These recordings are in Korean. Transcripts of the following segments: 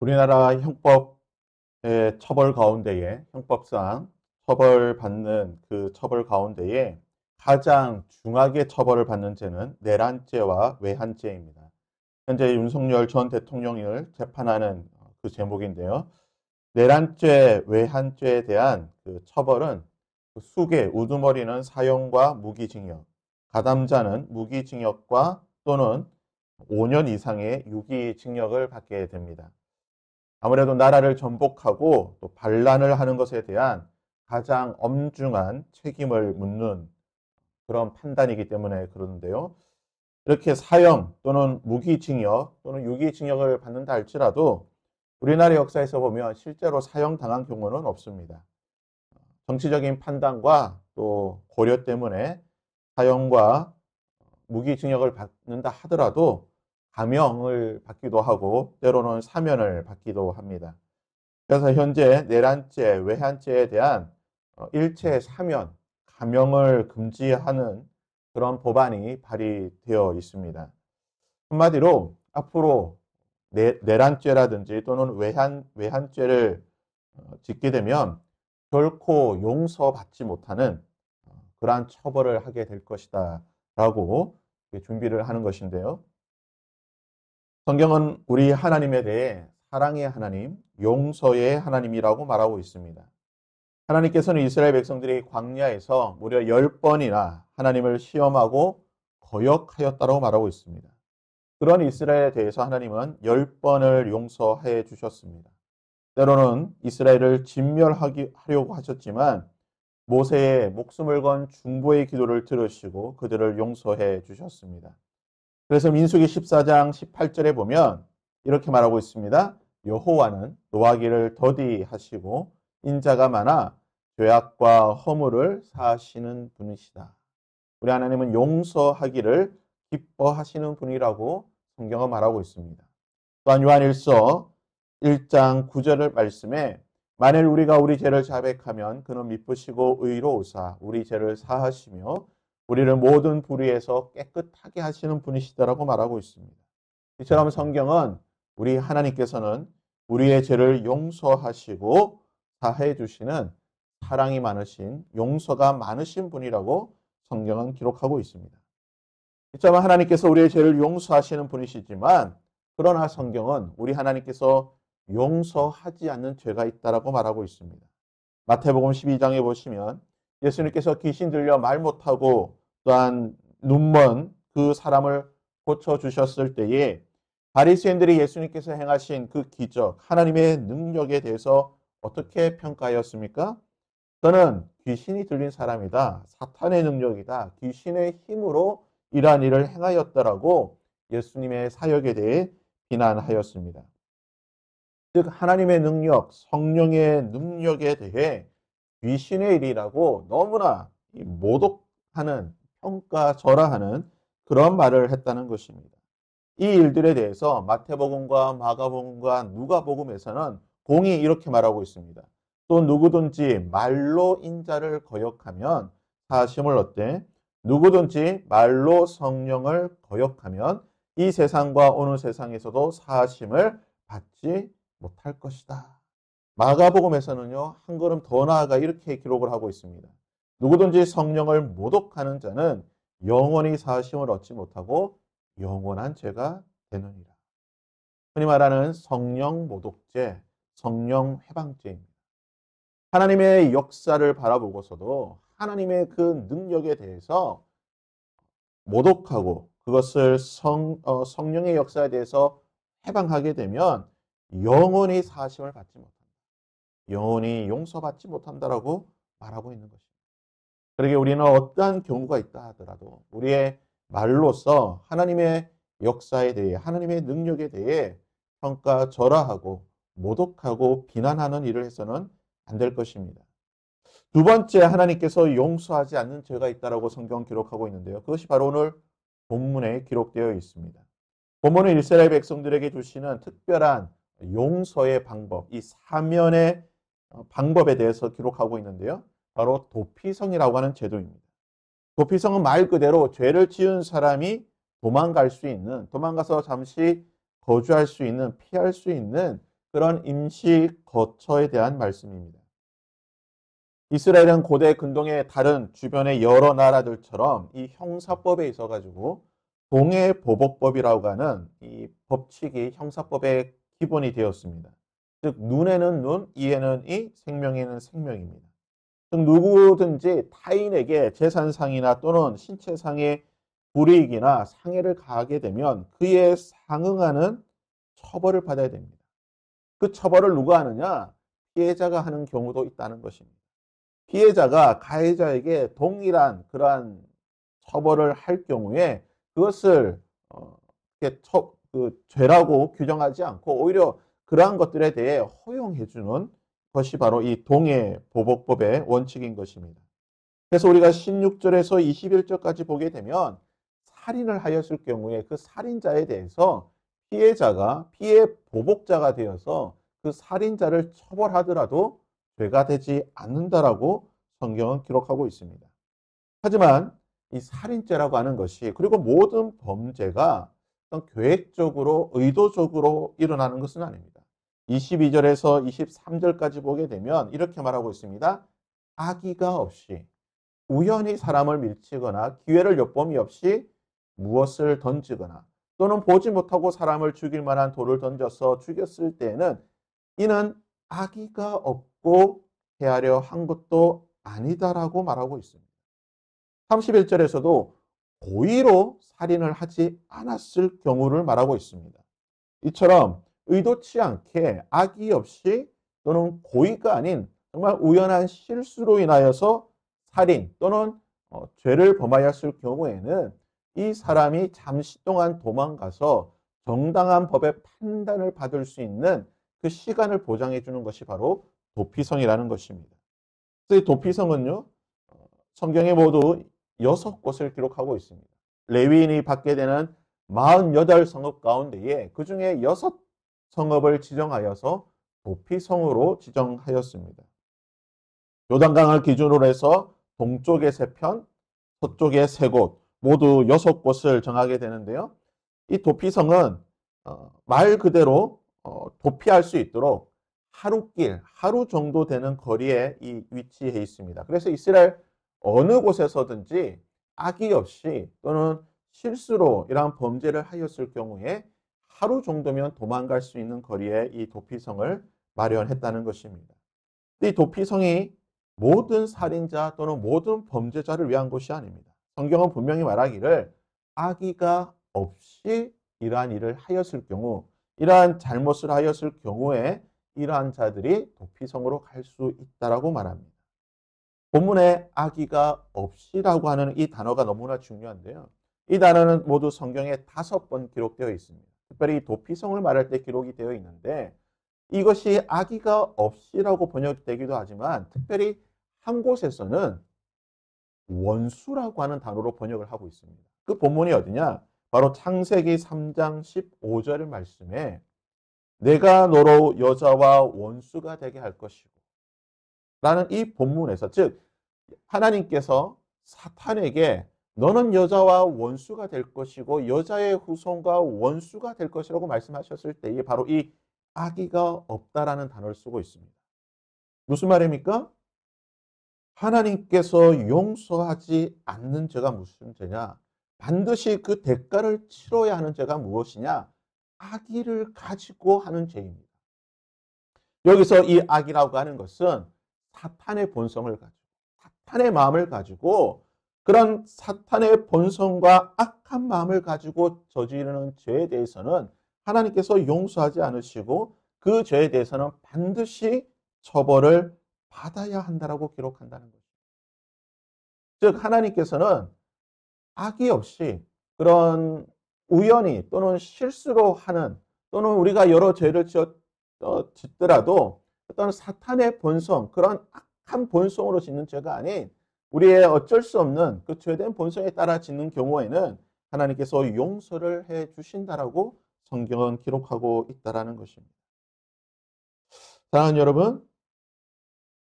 우리나라 형법의 처벌 가운데에 형법상 처벌받는 그 처벌 가운데에 가장 중하게 처벌을 받는 죄는 내란죄와 외환죄입니다. 현재 윤석열 전 대통령을 재판하는 그 제목인데요. 내란죄, 외환죄에 대한 그 처벌은 그 수개, 우두머리는 사형과 무기징역, 가담자는 무기징역과 또는 5년 이상의 유기징역을 받게 됩니다. 아무래도 나라를 전복하고 또 반란을 하는 것에 대한 가장 엄중한 책임을 묻는 그런 판단이기 때문에 그러는데요. 이렇게 사형 또는 무기징역 또는 유기징역을 받는다 할지라도 우리나라 역사에서 보면 실제로 사형당한 경우는 없습니다. 정치적인 판단과 또 고려 때문에 사형과 무기징역을 받는다 하더라도 감형을 받기도 하고 때로는 사면을 받기도 합니다. 그래서 현재 내란죄, 외환죄에 대한 일체 사면, 감형을 금지하는 그런 법안이 발의되어 있습니다. 한마디로 앞으로 내란죄라든지 또는 외환죄를 짓게 되면 결코 용서받지 못하는 그러한 처벌을 하게 될 것이다 라고 준비를 하는 것인데요. 성경은 우리 하나님에 대해 사랑의 하나님, 용서의 하나님이라고 말하고 있습니다. 하나님께서는 이스라엘 백성들이 광야에서 무려 10번이나 하나님을 시험하고 거역하였다고 말하고 있습니다. 그런 이스라엘에 대해서 하나님은 10번을 용서해 주셨습니다. 때로는 이스라엘을 진멸하려고 하셨지만 모세의 목숨을 건 중보의 기도를 들으시고 그들을 용서해 주셨습니다. 그래서 민수기 14장 18절에 보면 이렇게 말하고 있습니다. 여호와는 노하기를 더디하시고 인자가 많아 죄악과 허물을 사하시는 분이시다. 우리 하나님은 용서하기를 기뻐하시는 분이라고 성경은 말하고 있습니다. 또한 요한일서 1장 9절 말씀에 만일 우리가 우리 죄를 자백하면 그는 미쁘시고 의로우사 우리 죄를 사하시며 우리를 모든 불의에서 깨끗하게 하시는 분이시다라고 말하고 있습니다. 이처럼 성경은 우리 하나님께서는 우리의 죄를 용서하시고 사해 주시는 사랑이 많으신 용서가 많으신 분이라고 성경은 기록하고 있습니다. 이처럼 하나님께서 우리의 죄를 용서하시는 분이시지만 그러나 성경은 우리 하나님께서 용서하지 않는 죄가 있다라고 말하고 있습니다. 마태복음 12장에 보시면 예수님께서 귀신 들려 말 못하고 또한 눈먼 그 사람을 고쳐주셨을 때에 바리새인들이 예수님께서 행하신 그 기적, 하나님의 능력에 대해서 어떻게 평가하였습니까? 저는 귀신이 들린 사람이다. 사탄의 능력이다. 귀신의 힘으로 이러한 일을 행하였다라고 예수님의 사역에 대해 비난하였습니다. 즉 하나님의 능력, 성령의 능력에 대해 귀신의 일이라고 너무나 모독하는 평가절하하는 그런 말을 했다는 것입니다. 이 일들에 대해서 마태복음과 마가복음과 누가복음에서는 공이 이렇게 말하고 있습니다. 또 누구든지 말로 인자를 거역하면 사심을 얻되 누구든지 말로 성령을 거역하면 이 세상과 어느 세상에서도 사심을 받지 못할 것이다. 마가복음에서는요, 한 걸음 더 나아가 이렇게 기록을 하고 있습니다. 누구든지 성령을 모독하는 자는 영원히 사하심을 얻지 못하고 영원한 죄가 되느니라. 흔히 말하는 성령 모독죄, 성령 회방죄입니다. 하나님의 역사를 바라보고서도 하나님의 그 능력에 대해서 모독하고 그것을 성령의 역사에 대해서 해방하게 되면 영원히 사하심을 받지 못한다. 영원히 용서받지 못한다라고 말하고 있는 것입니다. 그러게 우리는 어떠한 경우가 있다 하더라도 우리의 말로서 하나님의 역사에 대해 하나님의 능력에 대해 평가절하하고 모독하고 비난하는 일을 해서는 안 될 것입니다. 두 번째 하나님께서 용서하지 않는 죄가 있다라고 성경 기록하고 있는데요. 그것이 바로 오늘 본문에 기록되어 있습니다. 본문은 이스라엘 백성들에게 주시는 특별한 용서의 방법, 이 사면의 방법에 대해서 기록하고 있는데요. 바로 도피성이라고 하는 제도입니다. 도피성은 말 그대로 죄를 지은 사람이 도망갈 수 있는, 도망가서 잠시 거주할 수 있는, 피할 수 있는 그런 임시 거처에 대한 말씀입니다. 이스라엘은 고대 근동의 다른 주변의 여러 나라들처럼 이 형사법에 있어 가지고 동해보복법이라고 하는 이 법칙이 형사법의 기본이 되었습니다. 즉 눈에는 눈, 이에는 이, 생명에는 생명입니다. 즉 누구든지 타인에게 재산상이나 또는 신체상의 불이익이나 상해를 가하게 되면 그에 상응하는 처벌을 받아야 됩니다. 그 처벌을 누가 하느냐? 피해자가 하는 경우도 있다는 것입니다. 피해자가 가해자에게 동일한 그러한 처벌을 할 경우에 그것을 그 죄라고 규정하지 않고 오히려 그러한 것들에 대해 허용해 주는 것이 바로 이 동해보복법의 원칙인 것입니다. 그래서 우리가 16절에서 21절까지 보게 되면 살인을 하였을 경우에 그 살인자에 대해서 피해자가 피해 보복자가 되어서 그 살인자를 처벌하더라도 죄가 되지 않는다라고 성경은 기록하고 있습니다. 하지만 이 살인죄라고 하는 것이 그리고 모든 범죄가 계획적으로 의도적으로 일어나는 것은 아닙니다. 22절에서 23절까지 보게 되면 이렇게 말하고 있습니다. 악의가 없이 우연히 사람을 밀치거나 기회를 엿봄이 없이 무엇을 던지거나 또는 보지 못하고 사람을 죽일 만한 돌을 던져서 죽였을 때에는 이는 악의가 없고 해하려 한 것도 아니다라고 말하고 있습니다. 31절에서도 고의로 살인을 하지 않았을 경우를 말하고 있습니다. 이처럼 의도치 않게 악의 없이 또는 고의가 아닌 정말 우연한 실수로 인하여서 살인 또는 죄를 범하였을 경우에는 이 사람이 잠시 동안 도망가서 정당한 법의 판단을 받을 수 있는 그 시간을 보장해 주는 것이 바로 도피성이라는 것입니다. 그래서 이 도피성은요, 성경에 모두 6곳을 기록하고 있습니다. 레위인이 받게 되는 48성읍 가운데에 그 중에 6성읍을 지정하여서 도피성으로 지정하였습니다. 요단강을 기준으로 해서 동쪽에 3편, 서쪽에 3곳, 모두 6곳을 정하게 되는데요. 이 도피성은 말 그대로 도피할 수 있도록 하루길, 하루 정도 되는 거리에 위치해 있습니다. 그래서 이스라엘 어느 곳에서든지 악의 없이 또는 실수로 이러한 범죄를 하였을 경우에 하루 정도면 도망갈 수 있는 거리에 이 도피성을 마련했다는 것입니다. 이 도피성이 모든 살인자 또는 모든 범죄자를 위한 것이 아닙니다. 성경은 분명히 말하기를 악의가 없이 이러한 일을 하였을 경우, 이러한 잘못을 하였을 경우에 이러한 자들이 도피성으로 갈 수 있다라고 말합니다. 본문에 악의가 없이라고 하는 이 단어가 너무나 중요한데요. 이 단어는 모두 성경에 5번 기록되어 있습니다. 특별히 도피성을 말할 때 기록이 되어 있는데 이것이 악의가 없이라고 번역되기도 하지만 특별히 한 곳에서는 원수라고 하는 단어로 번역을 하고 있습니다. 그 본문이 어디냐? 바로 창세기 3장 15절 말씀에 내가 너로 여자와 원수가 되게 할 것이고 라는 이 본문에서 즉 하나님께서 사탄에게 너는 여자와 원수가 될 것이고 여자의 후손과 원수가 될 것이라고 말씀하셨을 때에 바로 이 악의가 없다라는 단어를 쓰고 있습니다. 무슨 말입니까? 하나님께서 용서하지 않는 죄가 무슨 죄냐? 반드시 그 대가를 치러야 하는 죄가 무엇이냐? 악의를 가지고 하는 죄입니다. 여기서 이 악이라고 하는 것은 사탄의 본성을 가지고 사탄의 마음을 가지고 그런 사탄의 본성과 악한 마음을 가지고 저지르는 죄에 대해서는 하나님께서 용서하지 않으시고 그 죄에 대해서는 반드시 처벌을 받아야 한다라고 기록한다는 것입니다. 즉 하나님께서는 악의 없이 그런 우연히 또는 실수로 하는 또는 우리가 여러 죄를 짓더라도 어떤 사탄의 본성, 그런 악한 본성으로 짓는 죄가 아닌 우리의 어쩔 수 없는 그 죄된 본성에 따라 짓는 경우에는 하나님께서 용서를 해 주신다라고 성경은 기록하고 있다라는 것입니다. 사랑하는 여러분,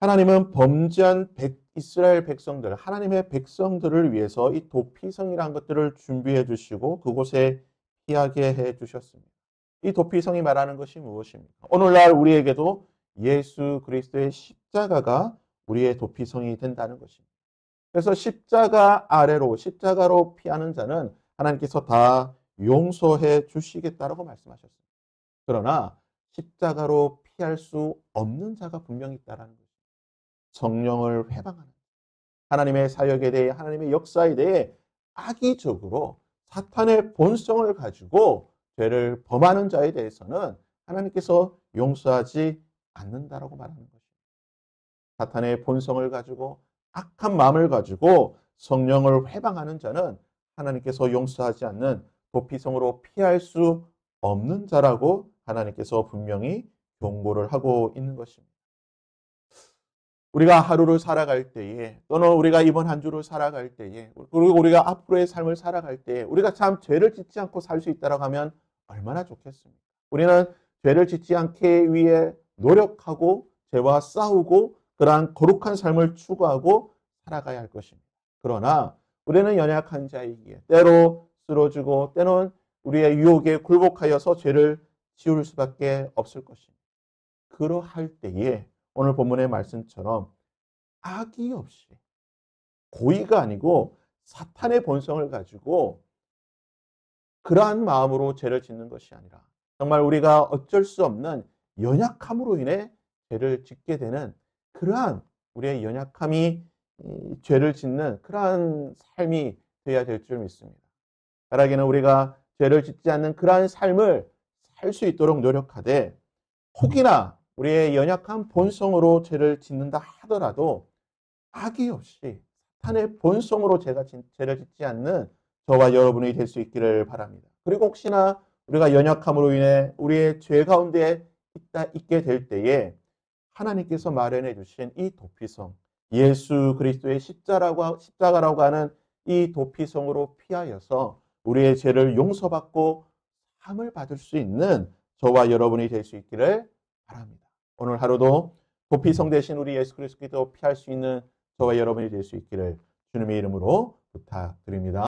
하나님은 범죄한 이스라엘 백성들, 하나님의 백성들을 위해서 이 도피성이라는 것들을 준비해 주시고 그곳에 피하게 해 주셨습니다. 이 도피성이 말하는 것이 무엇입니까? 오늘날 우리에게도 예수 그리스도의 십자가가 우리의 도피성이 된다는 것입니다. 그래서 십자가 아래로 십자가로 피하는 자는 하나님께서 다 용서해 주시겠다라고 말씀하셨습니다. 그러나 십자가로 피할 수 없는 자가 분명히 있다는 것입니다. 성령을 회방하는 하나님의 사역에 대해 하나님의 역사에 대해 악의적으로 사탄의 본성을 가지고 죄를 범하는 자에 대해서는 하나님께서 용서하지 않는다라고 말하는 것입니다. 사탄의 본성을 가지고 악한 마음을 가지고 성령을 회방하는 자는 하나님께서 용서하지 않는 도피성으로 피할 수 없는 자라고 하나님께서 분명히 경고를 하고 있는 것입니다. 우리가 하루를 살아갈 때에 또는 우리가 이번 한 주를 살아갈 때에 그리고 우리가 앞으로의 삶을 살아갈 때에 우리가 참 죄를 짓지 않고 살 수 있다고 하면 얼마나 좋겠습니까? 우리는 죄를 짓지 않기 위해 노력하고 죄와 싸우고 그러한 거룩한 삶을 추구하고 살아가야 할 것입니다. 그러나 우리는 연약한 자이기에 때로 쓰러지고 때로는 우리의 유혹에 굴복하여서 죄를 지을 수밖에 없을 것입니다. 그러할 때에 오늘 본문의 말씀처럼 악의 없이 고의가 아니고 사탄의 본성을 가지고 그러한 마음으로 죄를 짓는 것이 아니라 정말 우리가 어쩔 수 없는 연약함으로 인해 죄를 짓게 되는 그러한 우리의 연약함이 죄를 짓는 그러한 삶이 되어야 될 줄 믿습니다. 바라기는 우리가 죄를 짓지 않는 그러한 삶을 살 수 있도록 노력하되 혹이나 우리의 연약한 본성으로 죄를 짓는다 하더라도 악의 없이 사탄의 본성으로 죄를 짓지 않는 저와 여러분이 될 수 있기를 바랍니다. 그리고 혹시나 우리가 연약함으로 인해 우리의 죄 가운데 있게 될 때에 하나님께서 마련해 주신 이 도피성, 예수 그리스도의 십자가라고 하는 이 도피성으로 피하여서 우리의 죄를 용서받고 삶을 받을 수 있는 저와 여러분이 될 수 있기를 바랍니다. 오늘 하루도 도피성 대신 우리 예수 그리스도께서 피할 수 있는 저와 여러분이 될 수 있기를 주님의 이름으로 부탁드립니다.